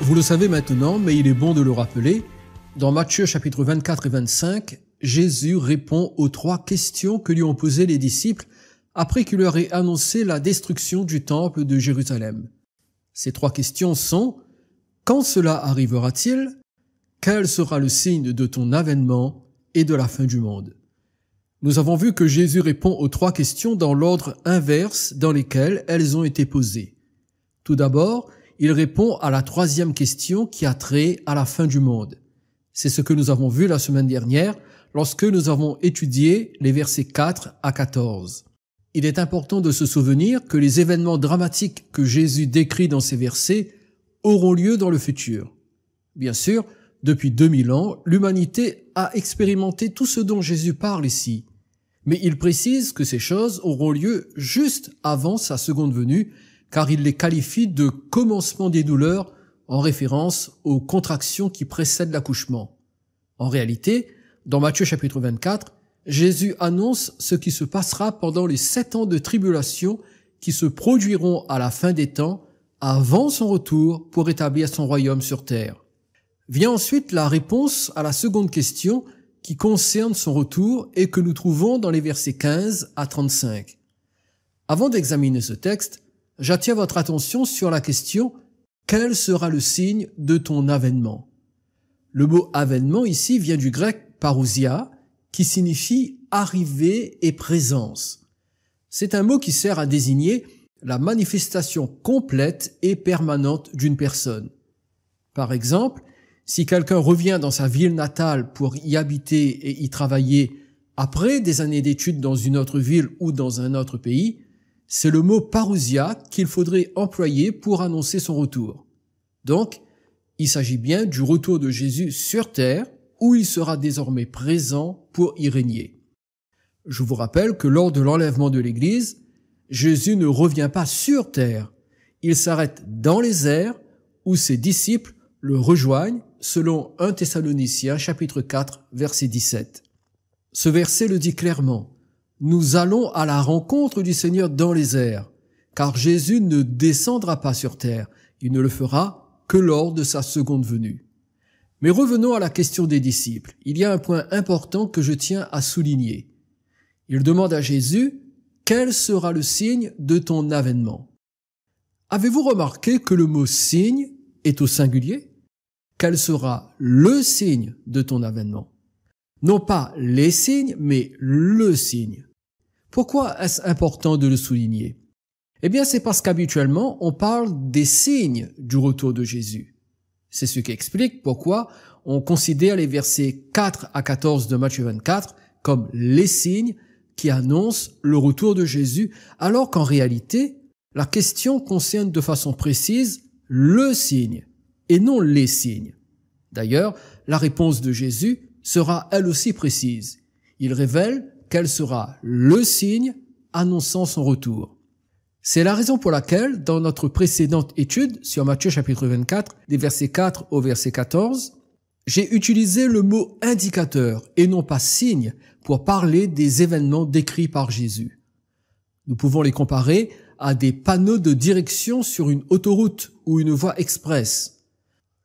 Vous le savez maintenant, mais il est bon de le rappeler, dans Matthieu chapitre 24 et 25, Jésus répond aux 3 questions que lui ont posées les disciples après qu'il leur ait annoncé la destruction du temple de Jérusalem. Ces 3 questions sont: quand cela arrivera-t-il? Quel sera le signe de ton avènement et de la fin du monde? Nous avons vu que Jésus répond aux 3 questions dans l'ordre inverse dans lesquels elles ont été posées. Tout d'abord, il répond à la 3e question qui a trait à la fin du monde. C'est ce que nous avons vu la semaine dernière lorsque nous avons étudié les versets 4 à 14. Il est important de se souvenir que les événements dramatiques que Jésus décrit dans ces versets auront lieu dans le futur. Bien sûr, depuis 2000 ans, l'humanité a expérimenté tout ce dont Jésus parle ici. Mais il précise que ces choses auront lieu juste avant sa seconde venue, car il les qualifie de commencement des douleurs en référence aux contractions qui précèdent l'accouchement. En réalité, dans Matthieu chapitre 24, Jésus annonce ce qui se passera pendant les 7 ans de tribulation qui se produiront à la fin des temps avant son retour pour établir son royaume sur terre. Vient ensuite la réponse à la seconde question qui concerne son retour et que nous trouvons dans les versets 15 à 35. Avant d'examiner ce texte, j'attire votre attention sur la question « Quel sera le signe de ton avènement ?» Le mot « avènement » ici vient du grec « parousia » qui signifie « arrivée » et « présence ». C'est un mot qui sert à désigner la manifestation complète et permanente d'une personne. Par exemple, si quelqu'un revient dans sa ville natale pour y habiter et y travailler après des années d'études dans une autre ville ou dans un autre pays, c'est le mot parousia qu'il faudrait employer pour annoncer son retour. Donc, il s'agit bien du retour de Jésus sur terre où il sera désormais présent pour y régner. Je vous rappelle que lors de l'enlèvement de l'Église, Jésus ne revient pas sur terre. Il s'arrête dans les airs où ses disciples le rejoignent selon 1 Thessaloniciens chapitre 4 verset 17. Ce verset le dit clairement. Nous allons à la rencontre du Seigneur dans les airs, car Jésus ne descendra pas sur terre, il ne le fera que lors de sa seconde venue. Mais revenons à la question des disciples. Il y a un point important que je tiens à souligner. Il demande à Jésus, « Quel sera le signe de ton avènement ?» Avez-vous remarqué que le mot « signe » est au singulier? Quel sera le signe de ton avènement? Non pas les signes, mais le signe. Pourquoi est-ce important de le souligner? Eh bien, c'est parce qu'habituellement, on parle des signes du retour de Jésus. C'est ce qui explique pourquoi on considère les versets 4 à 14 de Matthieu 24 comme les signes qui annoncent le retour de Jésus, alors qu'en réalité, la question concerne de façon précise le signe et non les signes. D'ailleurs, la réponse de Jésus sera elle aussi précise. Il révèle quel sera le signe annonçant son retour. C'est la raison pour laquelle, dans notre précédente étude sur Matthieu chapitre 24, des versets 4 au verset 14, j'ai utilisé le mot indicateur et non pas signe pour parler des événements décrits par Jésus. Nous pouvons les comparer à des panneaux de direction sur une autoroute ou une voie express.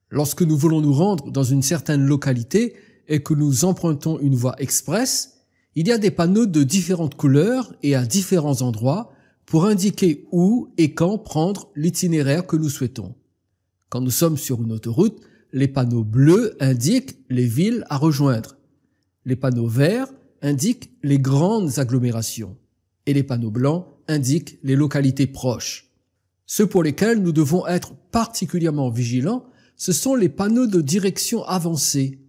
Lorsque nous voulons nous rendre dans une certaine localité et que nous empruntons une voie express, il y a des panneaux de différentes couleurs et à différents endroits pour indiquer où et quand prendre l'itinéraire que nous souhaitons. Quand nous sommes sur une autoroute, les panneaux bleus indiquent les villes à rejoindre. Les panneaux verts indiquent les grandes agglomérations. Et les panneaux blancs indiquent les localités proches. Ceux pour lesquels nous devons être particulièrement vigilants, ce sont les panneaux de direction avancée.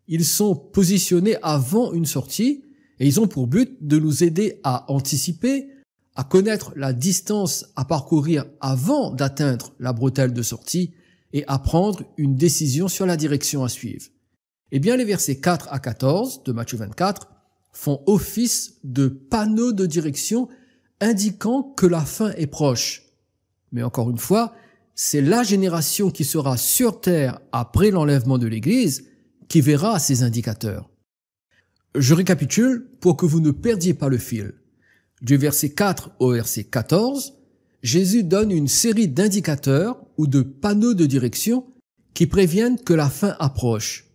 Ils sont positionnés avant une sortie et ils ont pour but de nous aider à anticiper, à connaître la distance à parcourir avant d'atteindre la bretelle de sortie et à prendre une décision sur la direction à suivre. Eh bien, les versets 4 à 14 de Matthieu 24 font office de panneaux de direction indiquant que la fin est proche. Mais encore une fois, c'est la génération qui sera sur terre après l'enlèvement de l'Église qui verra ces indicateurs. Je récapitule pour que vous ne perdiez pas le fil. Du verset 4 au verset 14, Jésus donne une série d'indicateurs ou de panneaux de direction qui préviennent que la fin approche.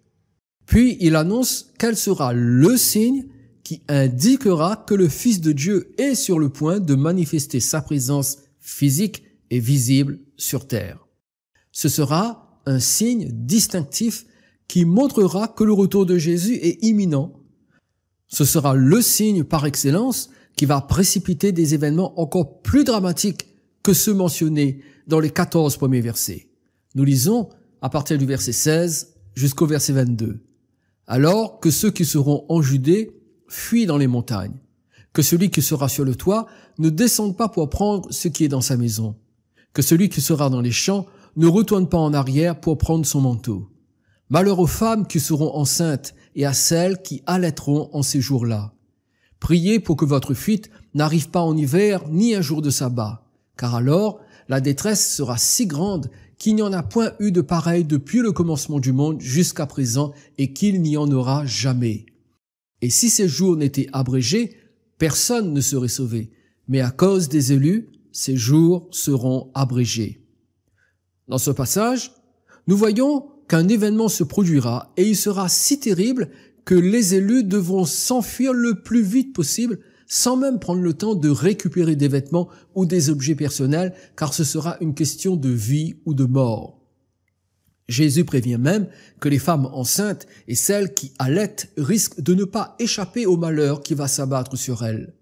Puis il annonce quel sera le signe qui indiquera que le Fils de Dieu est sur le point de manifester sa présence physique et visible sur terre. Ce sera un signe distinctif qui montrera que le retour de Jésus est imminent. Ce sera le signe par excellence qui va précipiter des événements encore plus dramatiques que ceux mentionnés dans les 14 premiers versets. Nous lisons à partir du verset 16 jusqu'au verset 22. Alors que ceux qui seront en Judée fuient dans les montagnes, que celui qui sera sur le toit ne descende pas pour prendre ce qui est dans sa maison, que celui qui sera dans les champs ne retourne pas en arrière pour prendre son manteau. Malheur aux femmes qui seront enceintes et à celles qui allaiteront en ces jours-là. Priez pour que votre fuite n'arrive pas en hiver ni un jour de sabbat, car alors la détresse sera si grande qu'il n'y en a point eu de pareil depuis le commencement du monde jusqu'à présent et qu'il n'y en aura jamais. Et si ces jours n'étaient abrégés, personne ne serait sauvé, mais à cause des élus, ces jours seront abrégés. Dans ce passage, nous voyons qu'un événement se produira et il sera si terrible que les élus devront s'enfuir le plus vite possible sans même prendre le temps de récupérer des vêtements ou des objets personnels, car ce sera une question de vie ou de mort. Jésus prévient même que les femmes enceintes et celles qui allaitent risquent de ne pas échapper au malheur qui va s'abattre sur elles.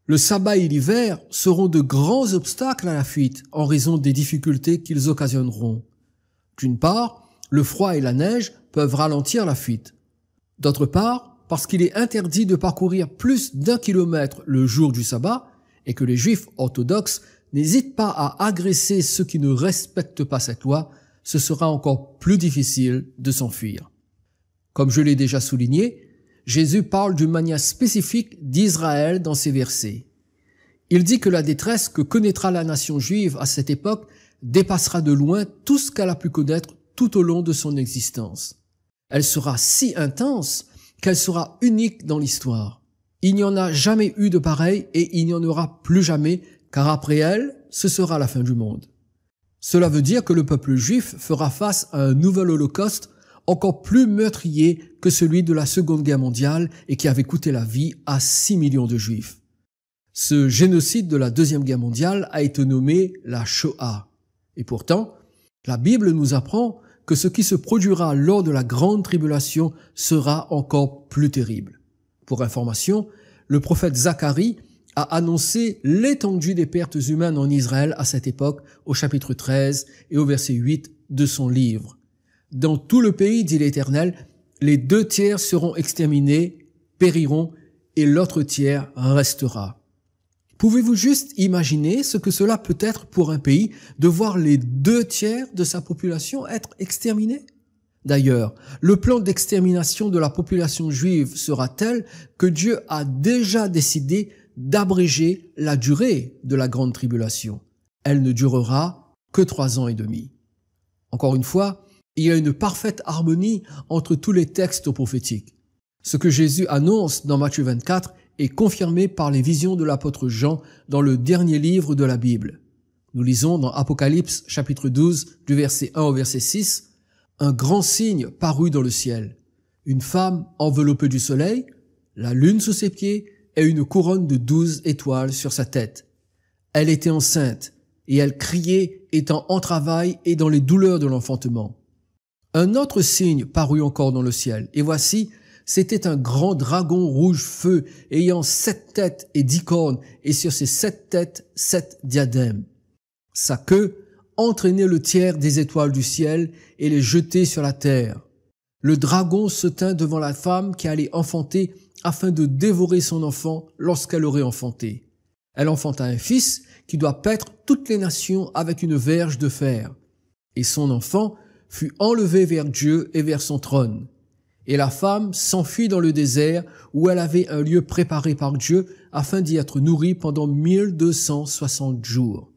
Le sabbat et l'hiver seront de grands obstacles à la fuite en raison des difficultés qu'ils occasionneront. D'une part, le froid et la neige peuvent ralentir la fuite. D'autre part, parce qu'il est interdit de parcourir plus d'1 kilomètre le jour du sabbat et que les Juifs orthodoxes n'hésitent pas à agresser ceux qui ne respectent pas cette loi, ce sera encore plus difficile de s'enfuir. Comme je l'ai déjà souligné, Jésus parle d'une manière spécifique d'Israël dans ces versets. Il dit que la détresse que connaîtra la nation juive à cette époque dépassera de loin tout ce qu'elle a pu connaître tout au long de son existence. Elle sera si intense qu'elle sera unique dans l'histoire. Il n'y en a jamais eu de pareil et il n'y en aura plus jamais, car après elle, ce sera la fin du monde. Cela veut dire que le peuple juif fera face à un nouvel holocauste encore plus meurtrier que celui de la Seconde Guerre mondiale et qui avait coûté la vie à 6 millions de juifs. Ce génocide de la Deuxième Guerre mondiale a été nommé la Shoah. Et pourtant, la Bible nous apprend que ce qui se produira lors de la grande tribulation sera encore plus terrible. Pour information, le prophète Zacharie a annoncé l'étendue des pertes humaines en Israël à cette époque au chapitre 13 et au verset 8 de son livre. Dans tout le pays, dit l'Éternel, les 2 tiers seront exterminés, périront, et l'autre tiers restera. Pouvez-vous juste imaginer ce que cela peut être pour un pays de voir les 2 tiers de sa population être exterminés? D'ailleurs, le plan d'extermination de la population juive sera tel que Dieu a déjà décidé d'abréger la durée de la grande tribulation. Elle ne durera que 3 ans et demi. Encore une fois, il y a une parfaite harmonie entre tous les textes prophétiques. Ce que Jésus annonce dans Matthieu 24 est confirmé par les visions de l'apôtre Jean dans le dernier livre de la Bible. Nous lisons dans Apocalypse chapitre 12 du verset 1 au verset 6, « Un grand signe parut dans le ciel, une femme enveloppée du soleil, la lune sous ses pieds et une couronne de 12 étoiles sur sa tête. Elle était enceinte et elle criait étant en travail et dans les douleurs de l'enfantement. Un autre signe parut encore dans le ciel, et voici, c'était un grand dragon rouge feu, ayant 7 têtes et 10 cornes, et sur ces 7 têtes, 7 diadèmes. Sa queue entraînait le tiers des étoiles du ciel et les jetait sur la terre. Le dragon se tint devant la femme qui allait enfanter afin de dévorer son enfant lorsqu'elle aurait enfanté. Elle enfanta un fils qui doit paître toutes les nations avec une verge de fer. Et son enfant fut enlevé vers Dieu et vers son trône. Et la femme s'enfuit dans le désert où elle avait un lieu préparé par Dieu afin d'y être nourrie pendant 1260 jours.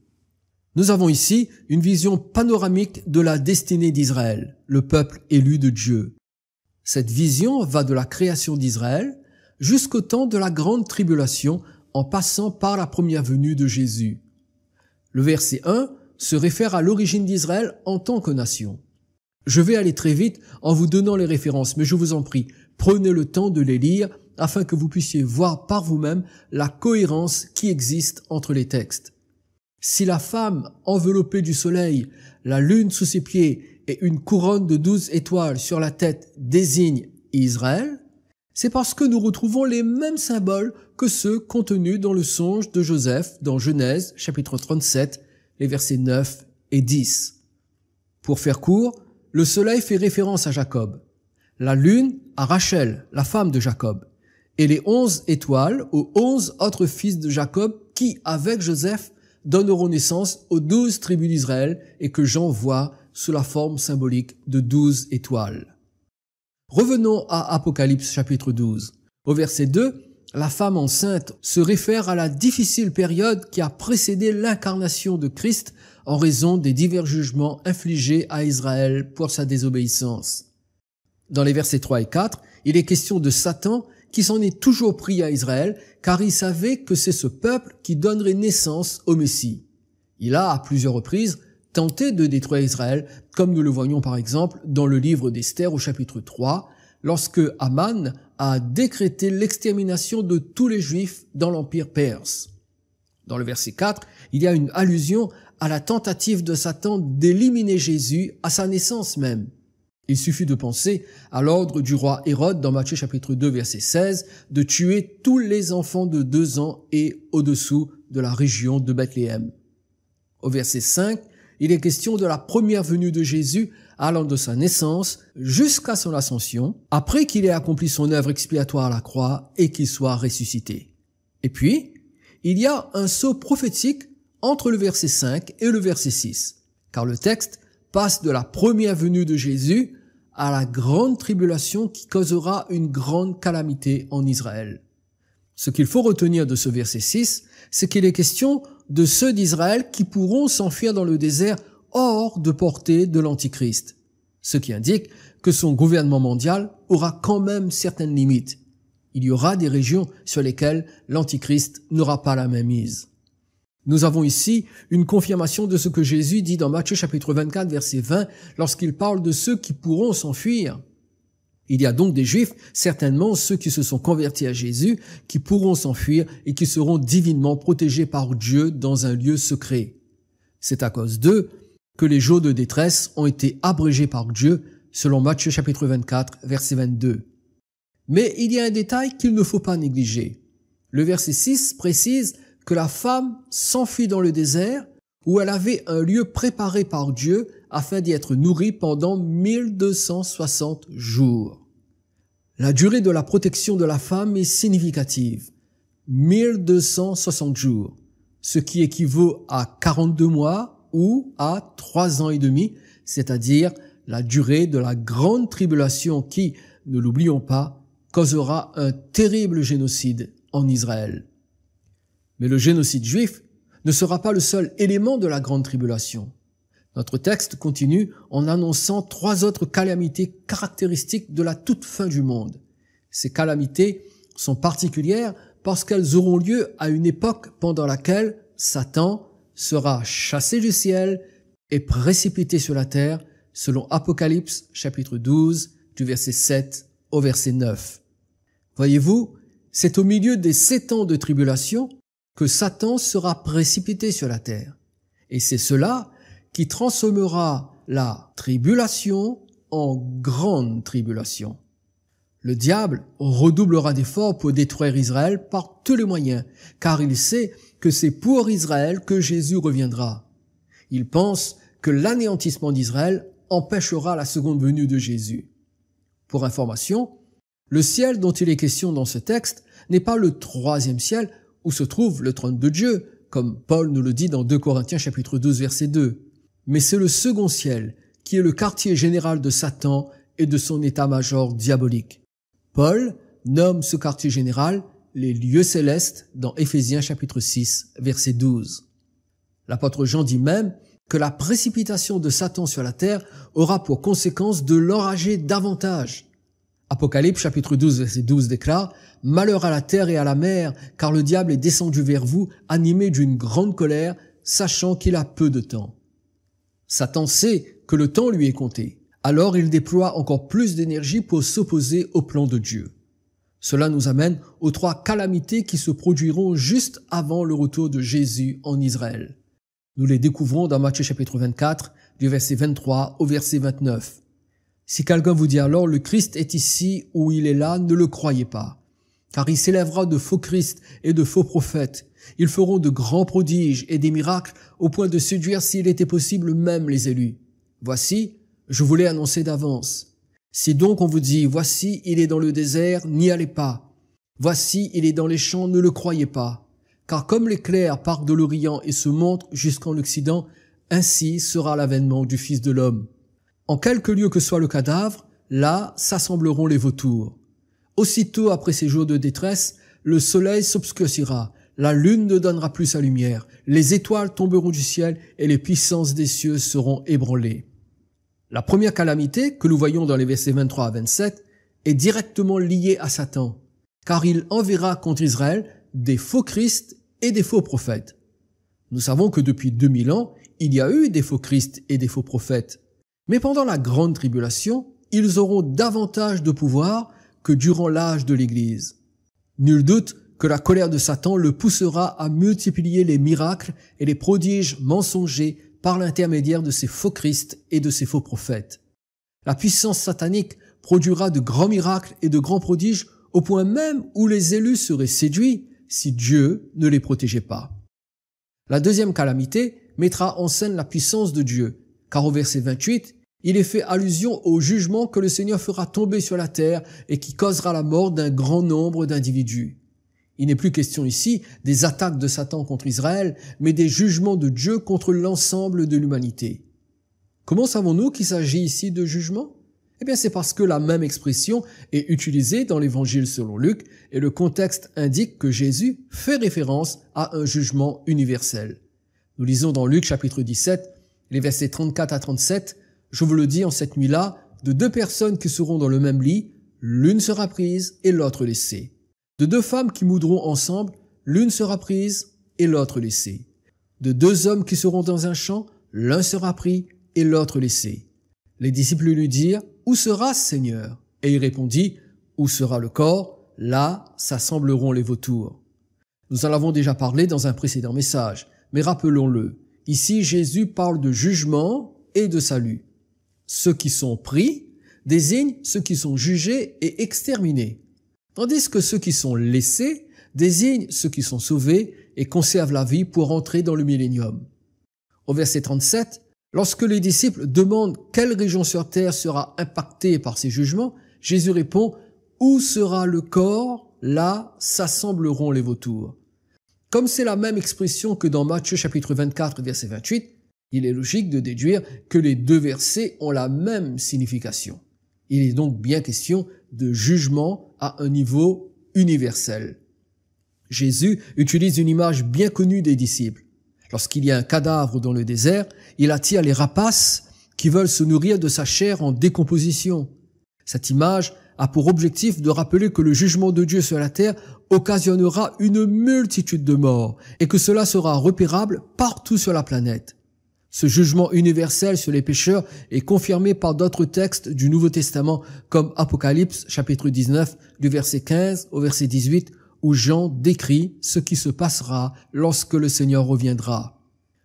Nous avons ici une vision panoramique de la destinée d'Israël, le peuple élu de Dieu. Cette vision va de la création d'Israël jusqu'au temps de la grande tribulation en passant par la première venue de Jésus. Le verset 1 se réfère à l'origine d'Israël en tant que nation. Je vais aller très vite en vous donnant les références, mais je vous en prie, prenez le temps de les lire afin que vous puissiez voir par vous-même la cohérence qui existe entre les textes. Si la femme enveloppée du soleil, la lune sous ses pieds et une couronne de 12 étoiles sur la tête désignent Israël, c'est parce que nous retrouvons les mêmes symboles que ceux contenus dans le songe de Joseph dans Genèse chapitre 37, les versets 9 et 10. Pour faire court, le soleil fait référence à Jacob, la lune à Rachel, la femme de Jacob, et les 11 étoiles aux 11 autres fils de Jacob qui, avec Joseph, donneront naissance aux 12 tribus d'Israël et que Jean voit sous la forme symbolique de 12 étoiles. Revenons à Apocalypse chapitre 12. Au verset 2, la femme enceinte se réfère à la difficile période qui a précédé l'incarnation de Christ en raison des divers jugements infligés à Israël pour sa désobéissance. Dans les versets 3 et 4, il est question de Satan qui s'en est toujours pris à Israël car il savait que c'est ce peuple qui donnerait naissance au Messie. Il a, à plusieurs reprises, tenté de détruire Israël, comme nous le voyons par exemple dans le livre d'Esther au chapitre 3, lorsque Aman a décrété l'extermination de tous les Juifs dans l'Empire perse. Dans le verset 4, il y a une allusion à la tentative de Satan d'éliminer Jésus à sa naissance même. Il suffit de penser à l'ordre du roi Hérode dans Matthieu chapitre 2 verset 16 de tuer tous les enfants de 2 ans et au-dessous de la région de Bethléem. Au verset 5, il est question de la première venue de Jésus allant de sa naissance jusqu'à son ascension, après qu'il ait accompli son œuvre expiatoire à la croix et qu'il soit ressuscité. Et puis, il y a un saut prophétique entre le verset 5 et le verset 6, car le texte passe de la première venue de Jésus à la grande tribulation qui causera une grande calamité en Israël. Ce qu'il faut retenir de ce verset 6, c'est qu'il est question de ceux d'Israël qui pourront s'enfuir dans le désert hors de portée de l'Antichrist, ce qui indique que son gouvernement mondial aura quand même certaines limites. Il y aura des régions sur lesquelles l'Antichrist n'aura pas la même mise. Nous avons ici une confirmation de ce que Jésus dit dans Matthieu chapitre 24 verset 20 lorsqu'il parle de ceux qui pourront s'enfuir. Il y a donc des Juifs, certainement ceux qui se sont convertis à Jésus, qui pourront s'enfuir et qui seront divinement protégés par Dieu dans un lieu secret. C'est à cause d'eux que les jours de détresse ont été abrégés par Dieu, selon Matthieu chapitre 24 verset 22. Mais il y a un détail qu'il ne faut pas négliger. Le verset 6 précise que la femme s'enfuit dans le désert où elle avait un lieu préparé par Dieu afin d'y être nourrie pendant 1260 jours. La durée de la protection de la femme est significative. 1260 jours, ce qui équivaut à 42 mois ou à 3 ans et demi, c'est-à-dire la durée de la grande tribulation qui, ne l'oublions pas, causera un terrible génocide en Israël. Mais le génocide juif ne sera pas le seul élément de la grande tribulation. Notre texte continue en annonçant 3 autres calamités caractéristiques de la toute fin du monde. Ces calamités sont particulières parce qu'elles auront lieu à une époque pendant laquelle Satan sera chassé du ciel et précipité sur la terre, selon Apocalypse chapitre 12, du verset 7 au verset 9. Voyez-vous, c'est au milieu des 7 ans de tribulation que Satan sera précipité sur la terre. Et c'est cela qui transformera la tribulation en grande tribulation. Le diable redoublera d'efforts pour détruire Israël par tous les moyens, car il sait que c'est pour Israël que Jésus reviendra. Il pense que l'anéantissement d'Israël empêchera la seconde venue de Jésus. Pour information, le ciel dont il est question dans ce texte n'est pas le 3e ciel où se trouve le trône de Dieu, comme Paul nous le dit dans 2 Corinthiens chapitre 12 verset 2. Mais c'est le second ciel, qui est le quartier général de Satan et de son état-major diabolique. Paul nomme ce quartier général les lieux célestes dans Éphésiens chapitre 6 verset 12. L'apôtre Jean dit même que la précipitation de Satan sur la terre aura pour conséquence de l'enrager davantage. Apocalypse chapitre 12 verset 12 déclare « Malheur à la terre et à la mer, car le diable est descendu vers vous, animé d'une grande colère, sachant qu'il a peu de temps. » Satan sait que le temps lui est compté. alors il déploie encore plus d'énergie pour s'opposer au plan de Dieu. Cela nous amène aux 3 calamités qui se produiront juste avant le retour de Jésus en Israël. Nous les découvrons dans Matthieu chapitre 24, du verset 23 au verset 29. Si quelqu'un vous dit alors le Christ est ici ou il est là, ne le croyez pas. Car il s'élèvera de faux Christ et de faux prophètes. Ils feront de grands prodiges et des miracles au point de séduire s'il était possible même les élus. Voici, je vous l'ai annoncé d'avance. Si donc on vous dit, voici, il est dans le désert, n'y allez pas. Voici, il est dans les champs, ne le croyez pas. Car comme l'éclair part de l'Orient et se monte jusqu'en Occident, ainsi sera l'avènement du Fils de l'homme. En quelque lieu que soit le cadavre, là s'assembleront les vautours. Aussitôt après ces jours de détresse, le soleil s'obscurcira, la lune ne donnera plus sa lumière, les étoiles tomberont du ciel et les puissances des cieux seront ébranlées. La première calamité, que nous voyons dans les versets 23 à 27, est directement liée à Satan, car il enverra contre Israël des faux Christ et des faux prophètes. Nous savons que depuis 2000 ans, il y a eu des faux Christ et des faux prophètes. Mais pendant la grande tribulation, ils auront davantage de pouvoir que durant l'âge de l'Église. Nul doute que la colère de Satan le poussera à multiplier les miracles et les prodiges mensongers par l'intermédiaire de ces faux Christ et de ces faux prophètes. La puissance satanique produira de grands miracles et de grands prodiges au point même où les élus seraient séduits si Dieu ne les protégeait pas. La deuxième calamité mettra en scène la puissance de Dieu, car au verset 28, il est fait allusion au jugement que le Seigneur fera tomber sur la terre et qui causera la mort d'un grand nombre d'individus. Il n'est plus question ici des attaques de Satan contre Israël, mais des jugements de Dieu contre l'ensemble de l'humanité. Comment savons-nous qu'il s'agit ici de jugement? Eh bien, c'est parce que la même expression est utilisée dans l'Évangile selon Luc et le contexte indique que Jésus fait référence à un jugement universel. Nous lisons dans Luc chapitre 17, les versets 34 à 37, « Je vous le dis en cette nuit-là, de 2 personnes qui seront dans le même lit, l'une sera prise et l'autre laissée. De 2 femmes qui moudront ensemble, l'une sera prise et l'autre laissée. De 2 hommes qui seront dans un champ, l'un sera pris et l'autre laissé. » Les disciples lui dirent, « Où sera, Seigneur ?» Et il répondit, « Où sera le corps? Là s'assembleront les vautours. » Nous en avons déjà parlé dans un précédent message, mais rappelons-le. Ici, Jésus parle de jugement et de salut. Ceux qui sont pris désignent ceux qui sont jugés et exterminés, tandis que ceux qui sont laissés désignent ceux qui sont sauvés et conservent la vie pour entrer dans le millénium. Au verset 37, lorsque les disciples demandent quelle région sur terre sera impactée par ces jugements, Jésus répond « Où sera le corps? Là s'assembleront les vautours. » Comme c'est la même expression que dans Matthieu chapitre 24, verset 28, il est logique de déduire que les 2 versets ont la même signification. Il est donc bien question de jugement à un niveau universel. Jésus utilise une image bien connue des disciples. Lorsqu'il y a un cadavre dans le désert, il attire les rapaces qui veulent se nourrir de sa chair en décomposition. Cette image a pour objectif de rappeler que le jugement de Dieu sur la terre occasionnera une multitude de morts et que cela sera repérable partout sur la planète. Ce jugement universel sur les pécheurs est confirmé par d'autres textes du Nouveau Testament comme Apocalypse chapitre 19 du verset 15 au verset 18 où Jean décrit ce qui se passera lorsque le Seigneur reviendra.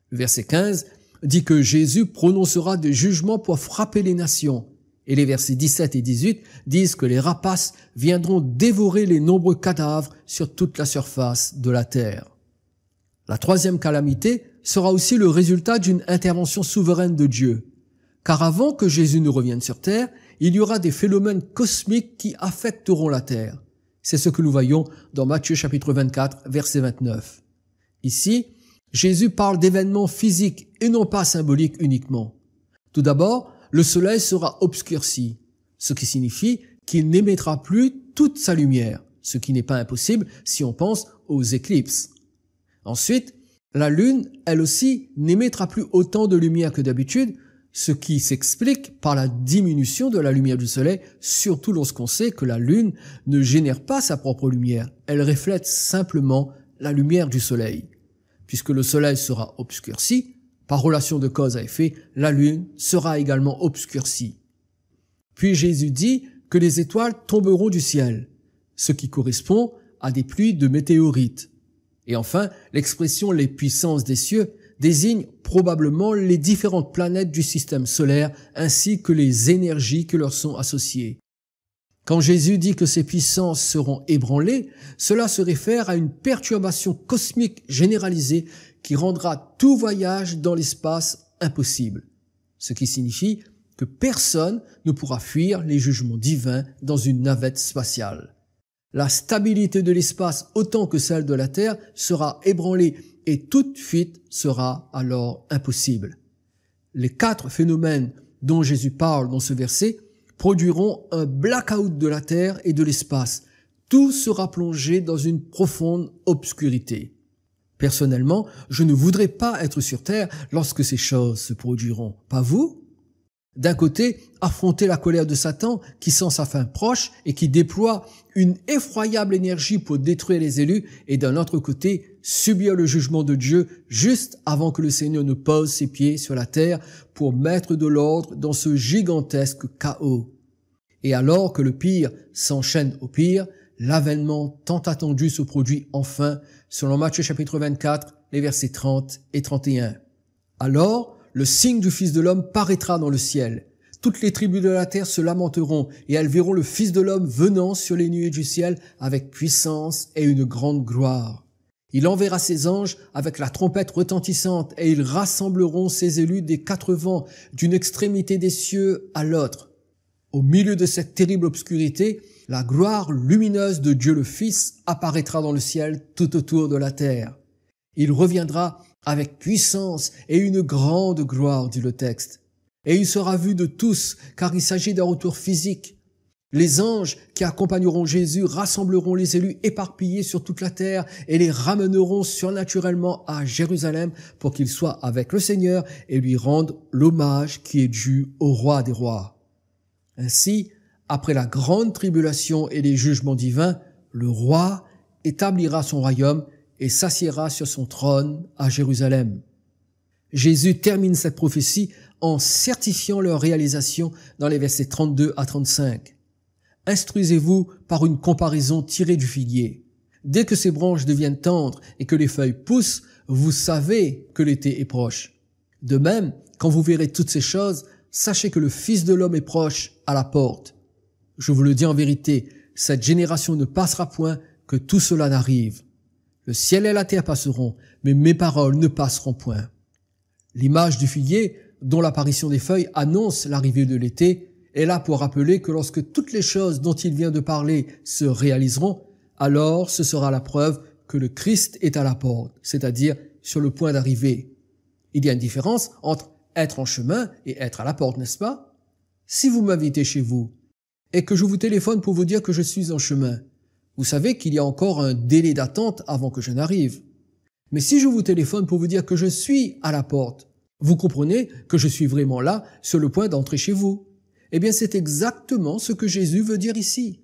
Le verset 15 dit que Jésus prononcera des jugements pour frapper les nations. Et les versets 17 et 18 disent que les rapaces viendront dévorer les nombreux cadavres sur toute la surface de la terre. La troisième calamité sera aussi le résultat d'une intervention souveraine de Dieu. Car avant que Jésus ne revienne sur terre, il y aura des phénomènes cosmiques qui affecteront la terre. C'est ce que nous voyons dans Matthieu chapitre 24, verset 29. Ici, Jésus parle d'événements physiques et non pas symboliques uniquement. Tout d'abord, le soleil sera obscurci, ce qui signifie qu'il n'émettra plus toute sa lumière, ce qui n'est pas impossible si on pense aux éclipses. Ensuite, la lune, elle aussi, n'émettra plus autant de lumière que d'habitude, ce qui s'explique par la diminution de la lumière du soleil, surtout lorsqu'on sait que la lune ne génère pas sa propre lumière, elle reflète simplement la lumière du soleil. Puisque le soleil sera obscurci, par relation de cause à effet, la lune sera également obscurcie. Puis Jésus dit que les étoiles tomberont du ciel, ce qui correspond à des pluies de météorites. Et enfin, l'expression « les puissances des cieux » désigne probablement les différentes planètes du système solaire ainsi que les énergies qui leur sont associées. Quand Jésus dit que ces puissances seront ébranlées, cela se réfère à une perturbation cosmique généralisée qui rendra tout voyage dans l'espace impossible. Ce qui signifie que personne ne pourra fuir les jugements divins dans une navette spatiale. La stabilité de l'espace autant que celle de la Terre sera ébranlée et toute fuite sera alors impossible. Les 4 phénomènes dont Jésus parle dans ce verset produiront un blackout de la Terre et de l'espace. Tout sera plongé dans une profonde obscurité. Personnellement, je ne voudrais pas être sur Terre lorsque ces choses se produiront. Pas vous? D'un côté, affronter la colère de Satan qui sent sa fin proche et qui déploie une effroyable énergie pour détruire les élus, et d'un autre côté, subir le jugement de Dieu juste avant que le Seigneur ne pose ses pieds sur la terre pour mettre de l'ordre dans ce gigantesque chaos. Et alors que le pire s'enchaîne au pire, l'avènement tant attendu se produit enfin, selon Matthieu chapitre 24, les versets 30 et 31. Alors, le signe du Fils de l'homme paraîtra dans le ciel. Toutes les tribus de la terre se lamenteront et elles verront le Fils de l'homme venant sur les nuées du ciel avec puissance et une grande gloire. Il enverra ses anges avec la trompette retentissante et ils rassembleront ses élus des 4 vents, d'une extrémité des cieux à l'autre. Au milieu de cette terrible obscurité, la gloire lumineuse de Dieu le Fils apparaîtra dans le ciel tout autour de la terre. Il reviendra avec puissance et une grande gloire, dit le texte. Et il sera vu de tous, car il s'agit d'un retour physique. Les anges qui accompagneront Jésus rassembleront les élus éparpillés sur toute la terre et les ramèneront surnaturellement à Jérusalem pour qu'ils soient avec le Seigneur et lui rendent l'hommage qui est dû au roi des rois. Ainsi, après la grande tribulation et les jugements divins, le roi établira son royaume et s'assiera sur son trône à Jérusalem. Jésus termine cette prophétie en certifiant leur réalisation dans les versets 32 à 35. Instruisez-vous par une comparaison tirée du figuier. Dès que ses branches deviennent tendres et que les feuilles poussent, vous savez que l'été est proche. De même, quand vous verrez toutes ces choses, sachez que le Fils de l'homme est proche à la porte. Je vous le dis en vérité, cette génération ne passera point que tout cela n'arrive. Le ciel et la terre passeront, mais mes paroles ne passeront point. L'image du figuier, dont l'apparition des feuilles annonce l'arrivée de l'été, est là pour rappeler que lorsque toutes les choses dont il vient de parler se réaliseront, alors ce sera la preuve que le Christ est à la porte, c'est-à-dire sur le point d'arriver. Il y a une différence entre être en chemin et être à la porte, n'est-ce pas? Si vous m'invitez chez vous et que je vous téléphone pour vous dire que je suis en chemin, vous savez qu'il y a encore un délai d'attente avant que je n'arrive. Mais si je vous téléphone pour vous dire que je suis à la porte, vous comprenez que je suis vraiment là, sur le point d'entrer chez vous. Eh bien, c'est exactement ce que Jésus veut dire ici.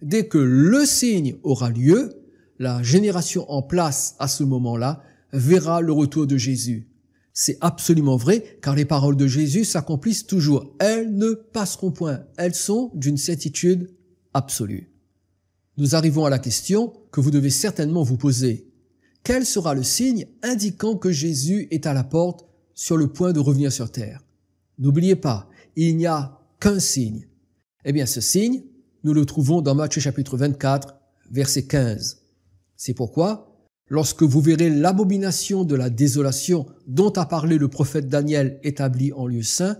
Dès que le signe aura lieu, la génération en place à ce moment-là verra le retour de Jésus. C'est absolument vrai, car les paroles de Jésus s'accomplissent toujours. Elles ne passeront point. Elles sont d'une certitude absolue. Nous arrivons à la question que vous devez certainement vous poser. Quel sera le signe indiquant que Jésus est à la porte sur le point de revenir sur terre? N'oubliez pas, il n'y a qu'un signe. Eh bien, ce signe, nous le trouvons dans Matthieu chapitre 24, verset 15. C'est pourquoi, lorsque vous verrez l'abomination de la désolation dont a parlé le prophète Daniel établi en lieu saint,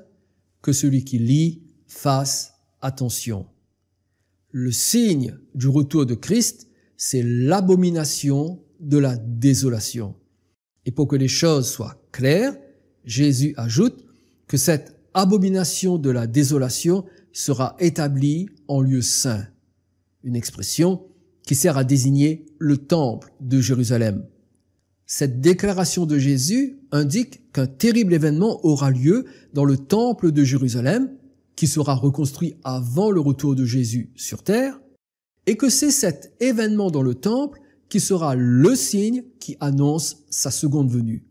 que celui qui lit fasse attention. Le signe du retour de Christ, c'est l'abomination de la désolation. Et pour que les choses soient claires, Jésus ajoute que cette abomination de la désolation sera établie en lieu saint. Une expression qui sert à désigner le temple de Jérusalem. Cette déclaration de Jésus indique qu'un terrible événement aura lieu dans le temple de Jérusalem, qui sera reconstruit avant le retour de Jésus sur terre, et que c'est cet événement dans le temple qui sera le signe qui annonce sa seconde venue.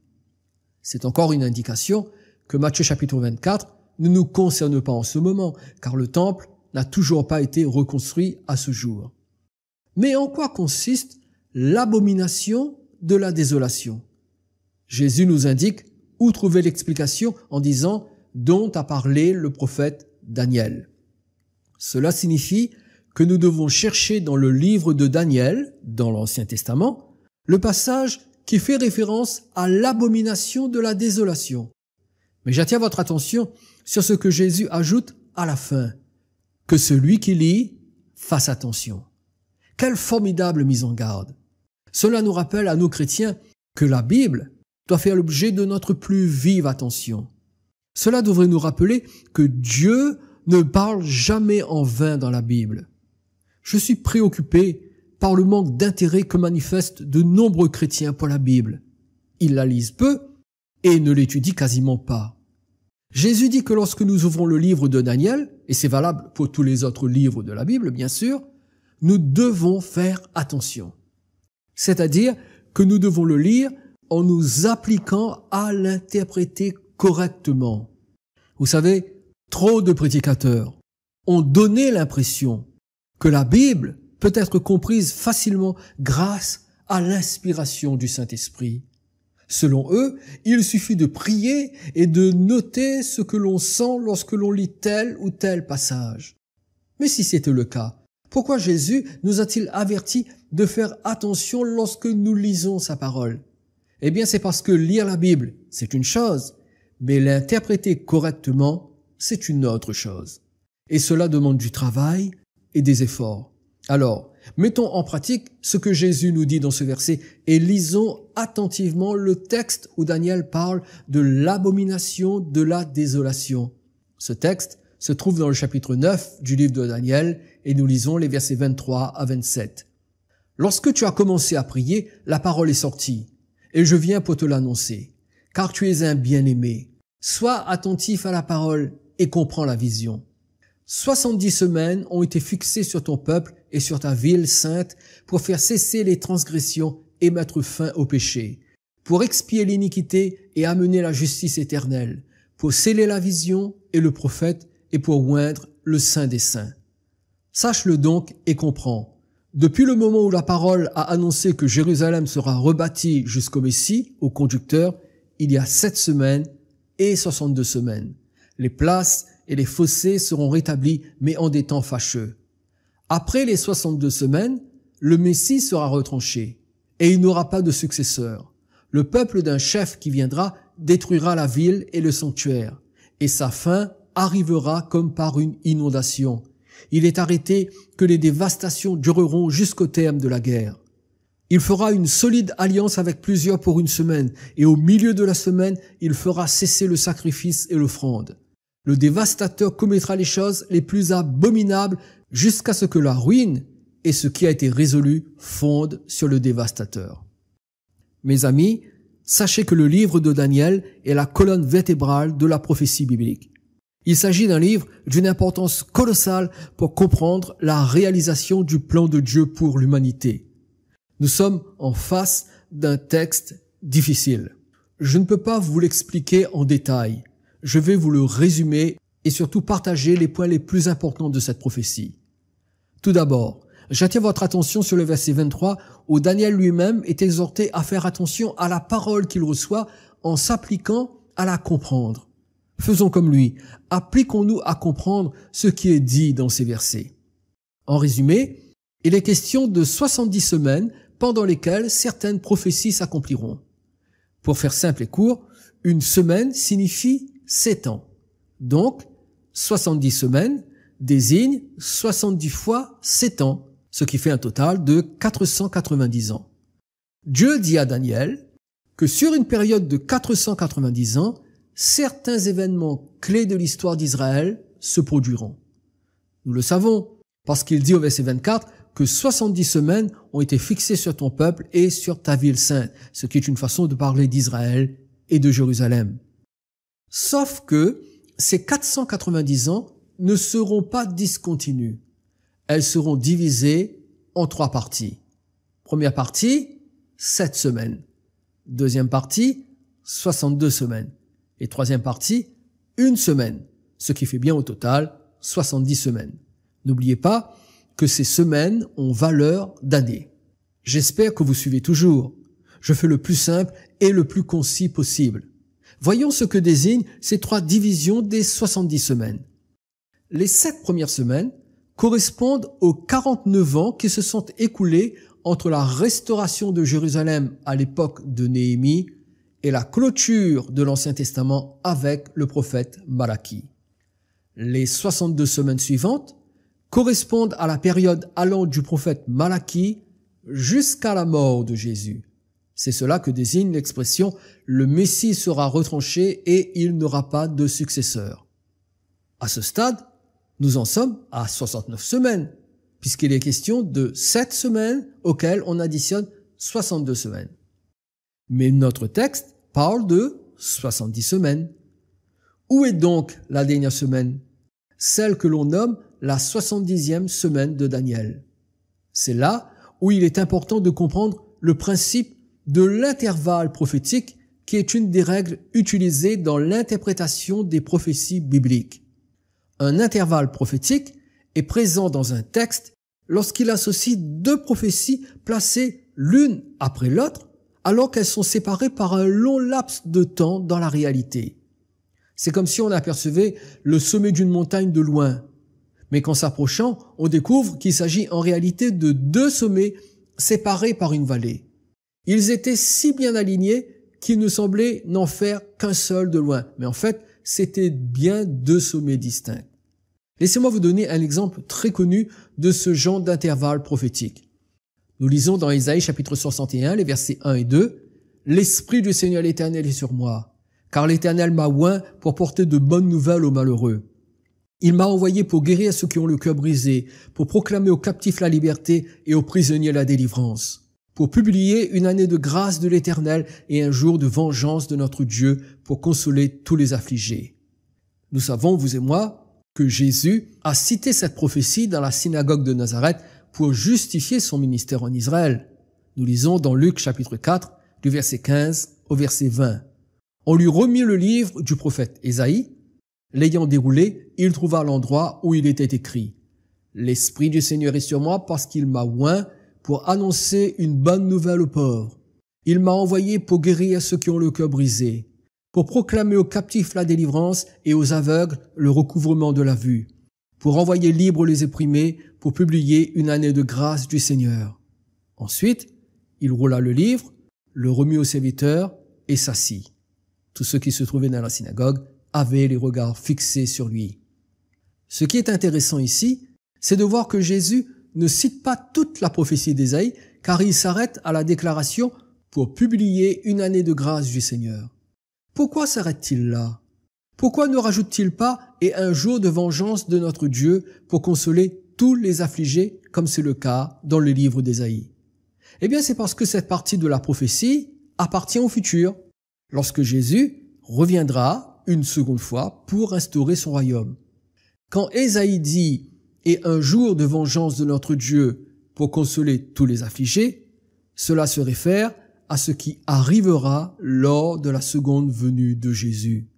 C'est encore une indication que Matthieu chapitre 24 ne nous concerne pas en ce moment, car le temple n'a toujours pas été reconstruit à ce jour. Mais en quoi consiste l'abomination de la désolation? Jésus nous indique où trouver l'explication en disant « dont a parlé le prophète Daniel ». Cela signifie que nous devons chercher dans le livre de Daniel, dans l'Ancien Testament, le passage qui fait référence à l'abomination de la désolation. Mais j'attire votre attention sur ce que Jésus ajoute à la fin, que celui qui lit fasse attention. Quelle formidable mise en garde! Cela nous rappelle à nous chrétiens que la Bible doit faire l'objet de notre plus vive attention. Cela devrait nous rappeler que Dieu ne parle jamais en vain dans la Bible. Je suis préoccupé par le manque d'intérêt que manifestent de nombreux chrétiens pour la Bible. Ils la lisent peu et ne l'étudient quasiment pas. Jésus dit que lorsque nous ouvrons le livre de Daniel, et c'est valable pour tous les autres livres de la Bible, bien sûr, nous devons faire attention. C'est-à-dire que nous devons le lire en nous appliquant à l'interpréter correctement. Vous savez, trop de prédicateurs ont donné l'impression que la Bible peut être comprise facilement grâce à l'inspiration du Saint-Esprit. Selon eux, il suffit de prier et de noter ce que l'on sent lorsque l'on lit tel ou tel passage. Mais si c'était le cas, pourquoi Jésus nous a-t-il avertis de faire attention lorsque nous lisons sa parole? Eh bien, c'est parce que lire la Bible, c'est une chose, mais l'interpréter correctement, c'est une autre chose. Et cela demande du travail et des efforts. Alors, mettons en pratique ce que Jésus nous dit dans ce verset et lisons attentivement le texte où Daniel parle de l'abomination de la désolation. Ce texte se trouve dans le chapitre 9 du livre de Daniel et nous lisons les versets 23 à 27. « Lorsque tu as commencé à prier, la parole est sortie et je viens pour te l'annoncer, car tu es un bien-aimé. Sois attentif à la parole et comprends la vision. 70 semaines ont été fixées sur ton peuple et sur ta ville sainte pour faire cesser les transgressions et mettre fin au péché, pour expier l'iniquité et amener la justice éternelle, pour sceller la vision et le prophète et pour oindre le Saint des Saints. Sache-le donc et comprends. Depuis le moment où la parole a annoncé que Jérusalem sera rebâtie jusqu'au Messie, au conducteur, il y a 7 semaines et 62 semaines. Les places et les fossés seront rétablis, mais en des temps fâcheux. Après les 62 semaines, le Messie sera retranché, et il n'aura pas de successeur. Le peuple d'un chef qui viendra détruira la ville et le sanctuaire, et sa fin arrivera comme par une inondation. Il est arrêté que les dévastations dureront jusqu'au terme de la guerre. Il fera une solide alliance avec plusieurs pour une semaine, et au milieu de la semaine, il fera cesser le sacrifice et l'offrande. Le dévastateur commettra les choses les plus abominables jusqu'à ce que la ruine et ce qui a été résolu fondent sur le dévastateur. Mes amis, sachez que le livre de Daniel est la colonne vertébrale de la prophétie biblique. Il s'agit d'un livre d'une importance colossale pour comprendre la réalisation du plan de Dieu pour l'humanité. Nous sommes en face d'un texte difficile. Je ne peux pas vous l'expliquer en détail. Je vais vous le résumer et surtout partager les points les plus importants de cette prophétie. Tout d'abord, j'attire votre attention sur le verset 23 où Daniel lui-même est exhorté à faire attention à la parole qu'il reçoit en s'appliquant à la comprendre. Faisons comme lui, appliquons-nous à comprendre ce qui est dit dans ces versets. En résumé, il est question de 70 semaines pendant lesquelles certaines prophéties s'accompliront. Pour faire simple et court, une semaine signifie 7 ans. Donc, 70 semaines désigne 70 fois 7 ans, ce qui fait un total de 490 ans. Dieu dit à Daniel que sur une période de 490 ans, certains événements clés de l'histoire d'Israël se produiront. Nous le savons, parce qu'il dit au verset 24 que 70 semaines ont été fixées sur ton peuple et sur ta ville sainte, ce qui est une façon de parler d'Israël et de Jérusalem. Sauf que ces 490 ans ne seront pas discontinues. Elles seront divisées en 3 parties. Première partie, 7 semaines. Deuxième partie, 62 semaines. Et troisième partie, 1 semaine. ce qui fait bien au total 70 semaines. N'oubliez pas que ces semaines ont valeur d'année. J'espère que vous suivez toujours. Je fais le plus simple et le plus concis possible. Voyons ce que désignent ces 3 divisions des 70 semaines. Les 7 premières semaines correspondent aux 49 ans qui se sont écoulés entre la restauration de Jérusalem à l'époque de Néhémie et la clôture de l'Ancien Testament avec le prophète Malachie. Les 62 semaines suivantes correspondent à la période allant du prophète Malachie jusqu'à la mort de Jésus. C'est cela que désigne l'expression « le Messie sera retranché et il n'aura pas de successeur ». À ce stade, nous en sommes à 69 semaines, puisqu'il est question de 7 semaines auxquelles on additionne 62 semaines. Mais notre texte parle de 70 semaines. Où est donc la dernière semaine? Celle que l'on nomme la 70e semaine de Daniel. C'est là où il est important de comprendre le principe de l'intervalle prophétique qui est une des règles utilisées dans l'interprétation des prophéties bibliques. Un intervalle prophétique est présent dans un texte lorsqu'il associe 2 prophéties placées l'une après l'autre alors qu'elles sont séparées par un long laps de temps dans la réalité. C'est comme si on apercevait le sommet d'une montagne de loin, mais qu'en s'approchant, on découvre qu'il s'agit en réalité de 2 sommets séparés par une vallée. Ils étaient si bien alignés qu'il ne semblait n'en faire qu'un seul de loin, mais en fait, c'était bien 2 sommets distincts. Laissez-moi vous donner un exemple très connu de ce genre d'intervalle prophétique. Nous lisons dans Ésaïe chapitre 61, les versets 1 et 2, « L'Esprit du Seigneur l'Éternel est sur moi, car l'Éternel m'a oint pour porter de bonnes nouvelles aux malheureux. Il m'a envoyé pour guérir ceux qui ont le cœur brisé, pour proclamer aux captifs la liberté et aux prisonniers la délivrance, pour publier une année de grâce de l'Éternel et un jour de vengeance de notre Dieu, pour consoler tous les affligés. » Nous savons, vous et moi, que Jésus a cité cette prophétie dans la synagogue de Nazareth pour justifier son ministère en Israël. Nous lisons dans Luc chapitre 4, du verset 15 au verset 20. On lui remit le livre du prophète Ésaïe. L'ayant déroulé, il trouva l'endroit où il était écrit « L'Esprit du Seigneur est sur moi parce qu'il m'a oint pour annoncer une bonne nouvelle aux pauvres. Il m'a envoyé pour guérir ceux qui ont le cœur brisé, pour proclamer aux captifs la délivrance et aux aveugles le recouvrement de la vue, pour envoyer libres les opprimés, pour publier une année de grâce du Seigneur. » Ensuite, il roula le livre, le remit au serviteur et s'assit. Tous ceux qui se trouvaient dans la synagogue avaient les regards fixés sur lui. Ce qui est intéressant ici, c'est de voir que Jésus ne cite pas toute la prophétie d'Ésaïe, car il s'arrête à la déclaration « pour publier une année de grâce du Seigneur ». Pourquoi s'arrête-t-il là? Pourquoi ne rajoute-t-il pas « et un jour de vengeance de notre Dieu pour consoler tous les affligés » comme c'est le cas dans le livre d'Ésaïe? Eh bien, c'est parce que cette partie de la prophétie appartient au futur, lorsque Jésus reviendra une seconde fois pour instaurer son royaume. Quand Ésaïe dit « et un jour de vengeance de notre Dieu pour consoler tous les affligés », cela se réfère à ce qui arrivera lors de la seconde venue de Jésus.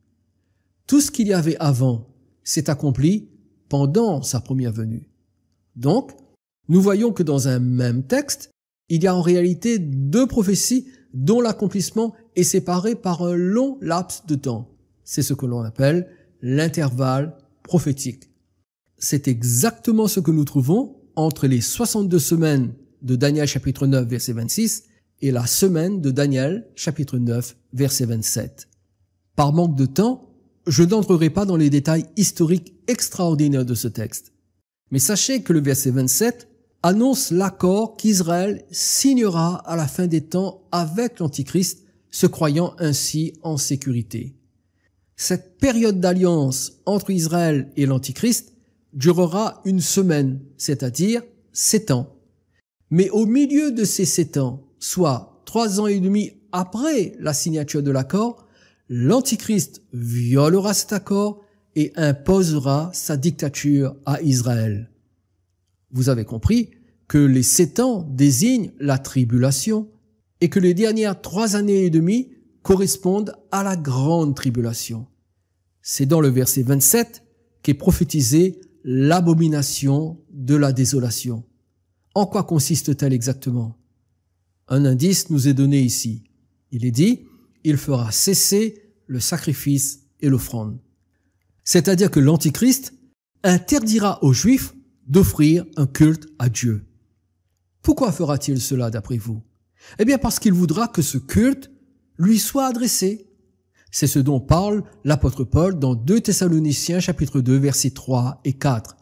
Tout ce qu'il y avait avant s'est accompli pendant sa première venue. Donc, nous voyons que dans un même texte, il y a en réalité 2 prophéties dont l'accomplissement est séparé par un long laps de temps. C'est ce que l'on appelle l'intervalle prophétique. C'est exactement ce que nous trouvons entre les 62 semaines de Daniel chapitre 9 verset 26 et la semaine de Daniel chapitre 9 verset 27. Par manque de temps, je n'entrerai pas dans les détails historiques extraordinaires de ce texte. Mais sachez que le verset 27 annonce l'accord qu'Israël signera à la fin des temps avec l'Antichrist, se croyant ainsi en sécurité. Cette période d'alliance entre Israël et l'Antichrist durera une semaine, c'est-à-dire 7 ans. Mais au milieu de ces 7 ans, soit 3 ans et demi après la signature de l'accord, l'Antichrist violera cet accord et imposera sa dictature à Israël. Vous avez compris que les 7 ans désignent la tribulation et que les dernières 3 années et demie correspondent à la grande tribulation. C'est dans le verset 27 qu'est prophétisée l'abomination de la désolation. En quoi consiste-t-elle exactement? Un indice nous est donné ici. Il est dit, il fera cesser le sacrifice et l'offrande. C'est-à-dire que l'Antichrist interdira aux Juifs d'offrir un culte à Dieu. Pourquoi fera-t-il cela d'après vous? Eh bien parce qu'il voudra que ce culte lui soit adressé. C'est ce dont parle l'apôtre Paul dans 2 Thessaloniciens chapitre 2 versets 3 et 4.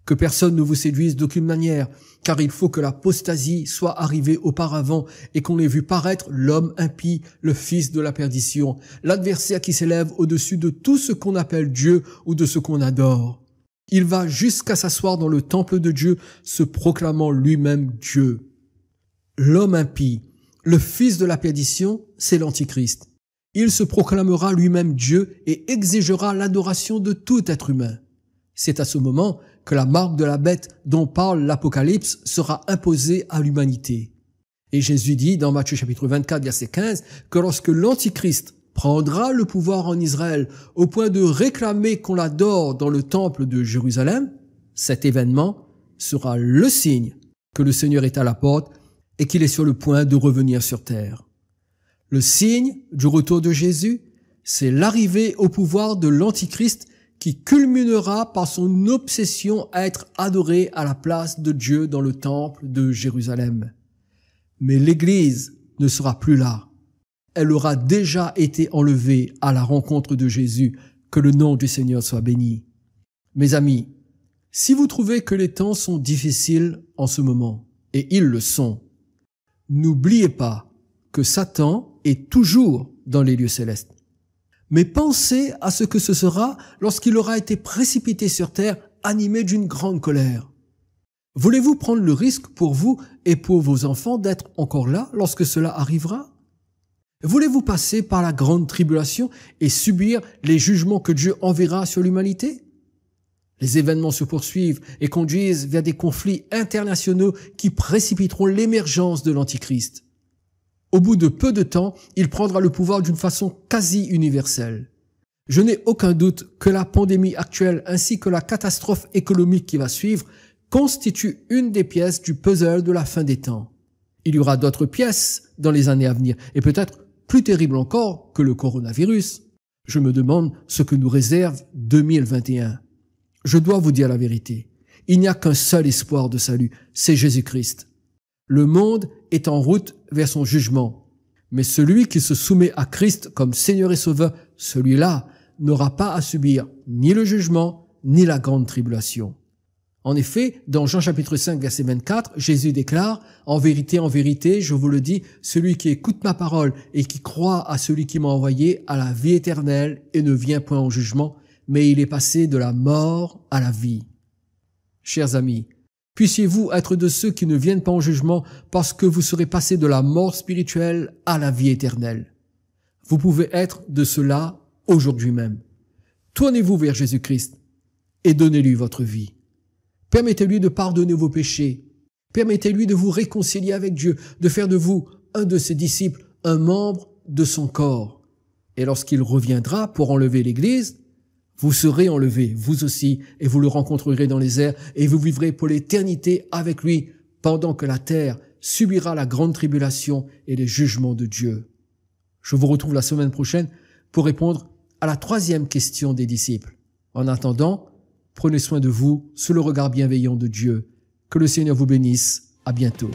Que personne ne vous séduise d'aucune manière, car il faut que l'apostasie soit arrivée auparavant et qu'on ait vu paraître l'homme impie, le fils de la perdition, l'adversaire qui s'élève au-dessus de tout ce qu'on appelle Dieu ou de ce qu'on adore. Il va jusqu'à s'asseoir dans le temple de Dieu, se proclamant lui-même Dieu. L'homme impie, le fils de la perdition, c'est l'Antichrist. Il se proclamera lui-même Dieu et exigera l'adoration de tout être humain. C'est à ce moment que la marque de la bête dont parle l'Apocalypse sera imposée à l'humanité. Et Jésus dit dans Matthieu chapitre 24 verset 15 que lorsque l'Antichrist prendra le pouvoir en Israël au point de réclamer qu'on l'adore dans le temple de Jérusalem, cet événement sera le signe que le Seigneur est à la porte et qu'il est sur le point de revenir sur terre. Le signe du retour de Jésus, c'est l'arrivée au pouvoir de l'Antichrist qui culminera par son obsession à être adoré à la place de Dieu dans le temple de Jérusalem. Mais l'Église ne sera plus là. Elle aura déjà été enlevée à la rencontre de Jésus. Que le nom du Seigneur soit béni. Mes amis, si vous trouvez que les temps sont difficiles en ce moment, et ils le sont, n'oubliez pas que Satan est toujours dans les lieux célestes. Mais pensez à ce que ce sera lorsqu'il aura été précipité sur terre, animé d'une grande colère. Voulez-vous prendre le risque pour vous et pour vos enfants d'être encore là lorsque cela arrivera? Voulez-vous passer par la grande tribulation et subir les jugements que Dieu enverra sur l'humanité? Les événements se poursuivent et conduisent vers des conflits internationaux qui précipiteront l'émergence de l'Antichrist. Au bout de peu de temps, il prendra le pouvoir d'une façon quasi universelle. Je n'ai aucun doute que la pandémie actuelle ainsi que la catastrophe économique qui va suivre constituent une des pièces du puzzle de la fin des temps. Il y aura d'autres pièces dans les années à venir et peut-être plus terribles encore que le coronavirus. Je me demande ce que nous réserve 2021. Je dois vous dire la vérité. Il n'y a qu'un seul espoir de salut, c'est Jésus-Christ. Le monde est en route vers son jugement. Mais celui qui se soumet à Christ comme Seigneur et Sauveur, celui-là n'aura pas à subir ni le jugement, ni la grande tribulation. En effet, dans Jean chapitre 5, verset 24, Jésus déclare, « En vérité, je vous le dis, celui qui écoute ma parole et qui croit à celui qui m'a envoyé a la vie éternelle et ne vient point au jugement, mais il est passé de la mort à la vie. » Chers amis, puissiez-vous être de ceux qui ne viennent pas en jugement parce que vous serez passés de la mort spirituelle à la vie éternelle. Vous pouvez être de cela aujourd'hui même. Tournez-vous vers Jésus-Christ et donnez-lui votre vie. Permettez-lui de pardonner vos péchés. Permettez-lui de vous réconcilier avec Dieu, de faire de vous un de ses disciples, un membre de son corps. Et lorsqu'il reviendra pour enlever l'Église, vous serez enlevés, vous aussi, et vous le rencontrerez dans les airs, et vous vivrez pour l'éternité avec lui, pendant que la terre subira la grande tribulation et les jugements de Dieu. Je vous retrouve la semaine prochaine pour répondre à la 3e question des disciples. En attendant, prenez soin de vous sous le regard bienveillant de Dieu. Que le Seigneur vous bénisse. À bientôt.